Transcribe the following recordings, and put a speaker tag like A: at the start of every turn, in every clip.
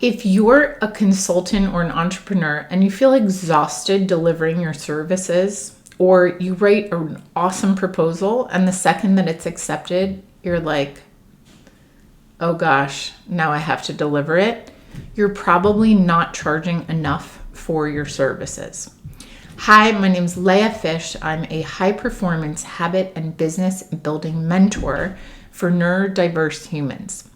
A: If you're a consultant or an entrepreneur and you feel exhausted delivering your services, or you write an awesome proposal and the second that it's accepted, you're like, oh gosh, now I have to deliver it, you're probably not charging enough for your services. Hi, my name is Leah Fish. I'm a high-performance habit and business building mentor for neurodiverse humans.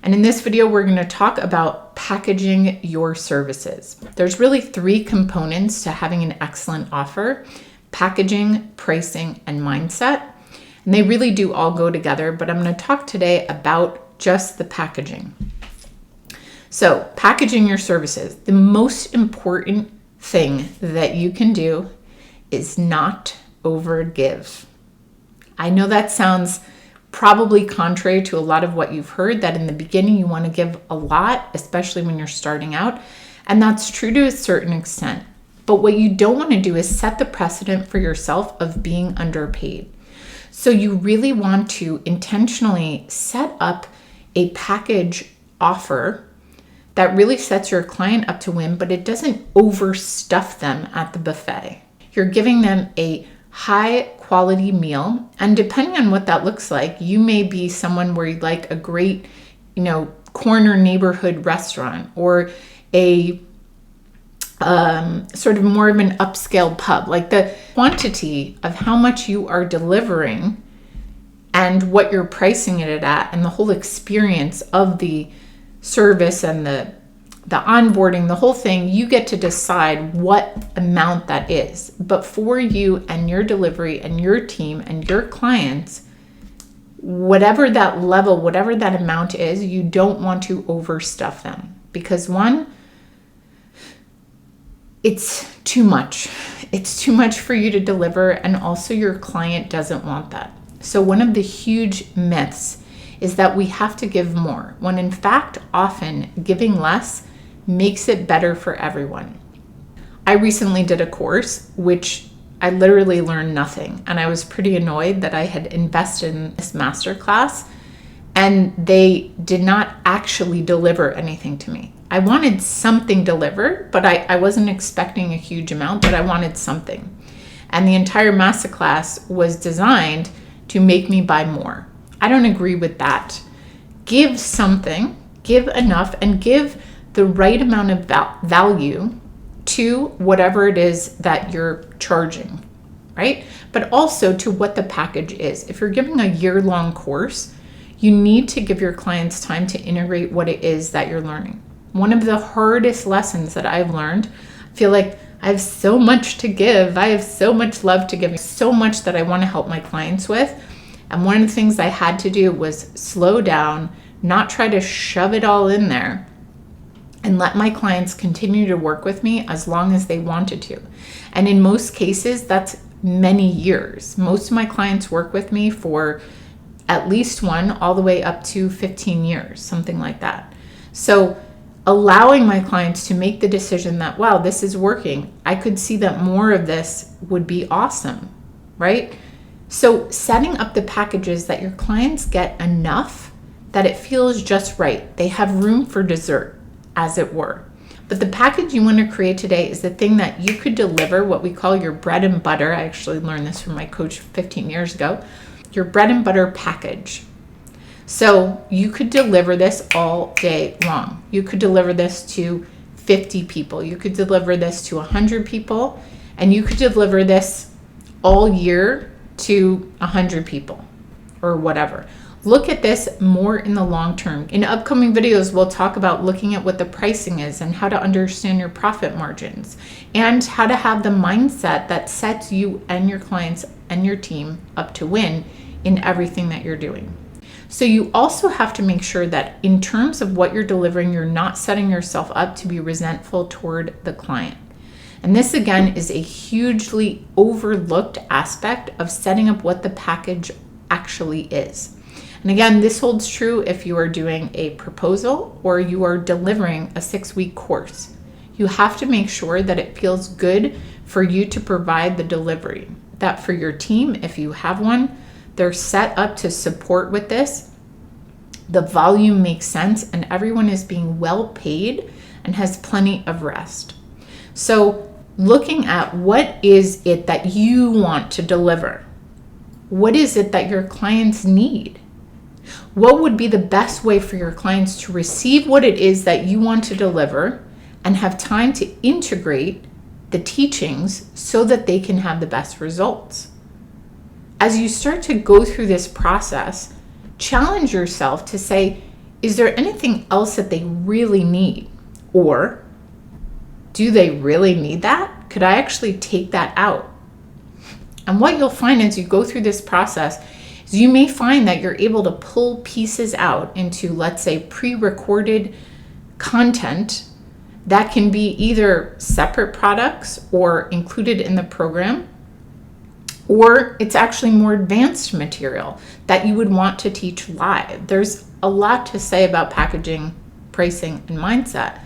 A: And in this video, we're going to talk about packaging your services. There's really three components to having an excellent offer: packaging, pricing, and mindset. And they really do all go together, but I'm going to talk today about just the packaging. So, packaging your services. The most important thing that you can do is not overgive. I know that sounds probably contrary to a lot of what you've heard, that in the beginning you want to give a lot, especially when you're starting out. And that's true to a certain extent. But what you don't want to do is set the precedent for yourself of being underpaid. So you really want to intentionally set up a package offer that really sets your client up to win, but it doesn't overstuff them at the buffet. You're giving them a high quality meal, and depending on what that looks like, you may be someone where you like a great, corner neighborhood restaurant, or a sort of more of an upscale pub. Like, the quantity of how much you are delivering and what you're pricing it at, and the whole experience of the service and the onboarding, the whole thing, you get to decide what amount that is. But for you and your delivery and your team and your clients, whatever that level, whatever that amount is, you don't want to overstuff them, because one, it's too much. It's too much for you to deliver, and also your client doesn't want that. So one of the huge myths is that we have to give more, when in fact, often giving less makes it better for everyone. I recently did a course which I literally learned nothing, and I was pretty annoyed that I had invested in this masterclass and they did not actually deliver anything to me. I wanted something delivered, but I wasn't expecting a huge amount, but I wanted something. And the entire masterclass was designed to make me buy more. I don't agree with that. Give something, give enough, and give the right amount of value to whatever it is that you're charging, right? But also to what the package is. If you're giving a year-long course, you need to give your clients time to integrate what it is that you're learning. One of the hardest lessons that I've learned, I feel like I have so much to give. I have so much love to give, so much that I want to help my clients with. And one of the things I had to do was slow down, not try to shove it all in there, and let my clients continue to work with me as long as they wanted to. And in most cases, that's many years. Most of my clients work with me for at least one, all the way up to 15 years, something like that. So allowing my clients to make the decision that, wow, this is working, I could see that more of this would be awesome, right? So setting up the packages that your clients get enough that it feels just right. They have room for dessert, as it were. But the package you want to create today is the thing that you could deliver, what we call your bread and butter. I actually learned this from my coach 15 years ago. Your bread and butter package. So you could deliver this all day long. You could deliver this to 50 people. You could deliver this to 100 people. And you could deliver this all year to 100 people or whatever. Look at this more in the long term. In upcoming videos, we'll talk about looking at what the pricing is and how to understand your profit margins, and how to have the mindset that sets you and your clients and your team up to win in everything that you're doing. So you also have to make sure that in terms of what you're delivering, you're not setting yourself up to be resentful toward the client. And this, again, is a hugely overlooked aspect of setting up what the package actually is. And again, this holds true if you are doing a proposal or you are delivering a 6-week course. You have to make sure that it feels good for you to provide the delivery, that for your team, if you have one, they're set up to support with this, the volume makes sense, and everyone is being well paid and has plenty of rest. So looking at what is it that you want to deliver? What is it that your clients need? What would be the best way for your clients to receive what it is that you want to deliver and have time to integrate the teachings so that they can have the best results? As you start to go through this process, challenge yourself to say, is there anything else that they really need? Or do they really need that? Could I actually take that out? And what you'll find as you go through this process is you may find that you're able to pull pieces out into, let's say, pre-recorded content that can be either separate products or included in the program, or it's actually more advanced material that you would want to teach live. There's a lot to say about packaging, pricing, and mindset,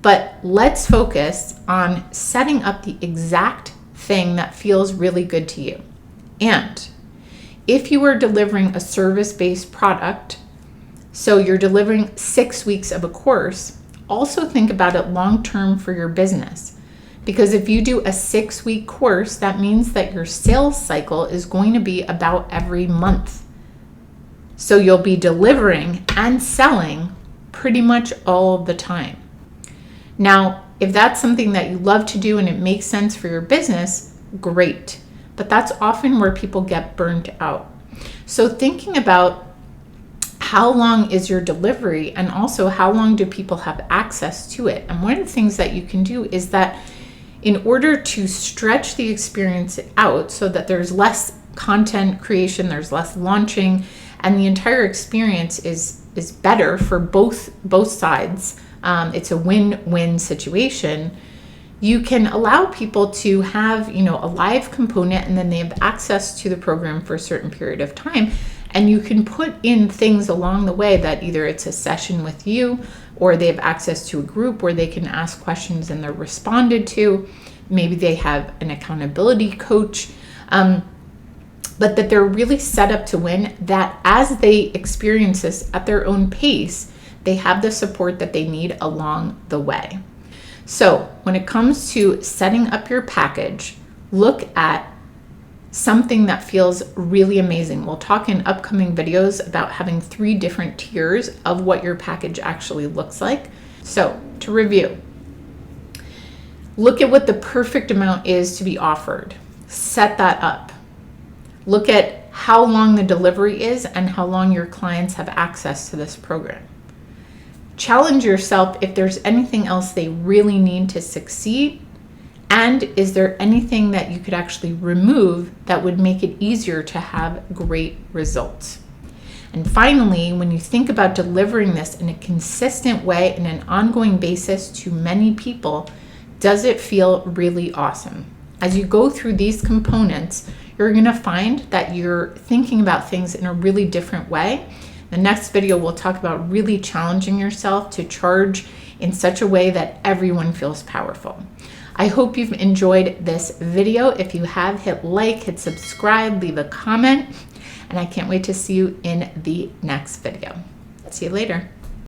A: but let's focus on setting up the exact thing that feels really good to you. And if you are delivering a service-based product, so you're delivering 6 weeks of a course, also think about it long-term for your business. Because if you do a 6-week course, that means that your sales cycle is going to be about every month. So you'll be delivering and selling pretty much all the time. Now, if that's something that you love to do and it makes sense for your business, great. But that's often where people get burnt out. So thinking about how long is your delivery and also how long do people have access to it? And one of the things that you can do is that in order to stretch the experience out so that there's less content creation, there's less launching, and the entire experience is better for both sides, it's a win-win situation. You can allow people to have, a live component, and then they have access to the program for a certain period of time. And you can put in things along the way that either it's a session with you, or they have access to a group where they can ask questions and they're responded to. Maybe they have an accountability coach, but that they're really set up to win, that as they experience this at their own pace, they have the support that they need along the way. So when it comes to setting up your package, look at something that feels really amazing. We'll talk in upcoming videos about having 3 different tiers of what your package actually looks like. So to review, look at what the perfect amount is to be offered. Set that up. Look at how long the delivery is and how long your clients have access to this program. Challenge yourself if there's anything else they really need to succeed, and is there anything that you could actually remove that would make it easier to have great results. And finally, when you think about delivering this in a consistent way in an ongoing basis to many people, does it feel really awesome? As you go through these components, you're going to find that you're thinking about things in a really different way. The next video, we'll talk about really challenging yourself to charge in such a way that everyone feels powerful. I hope you've enjoyed this video. If you have, hit like, hit subscribe, leave a comment, and I can't wait to see you in the next video. See you later.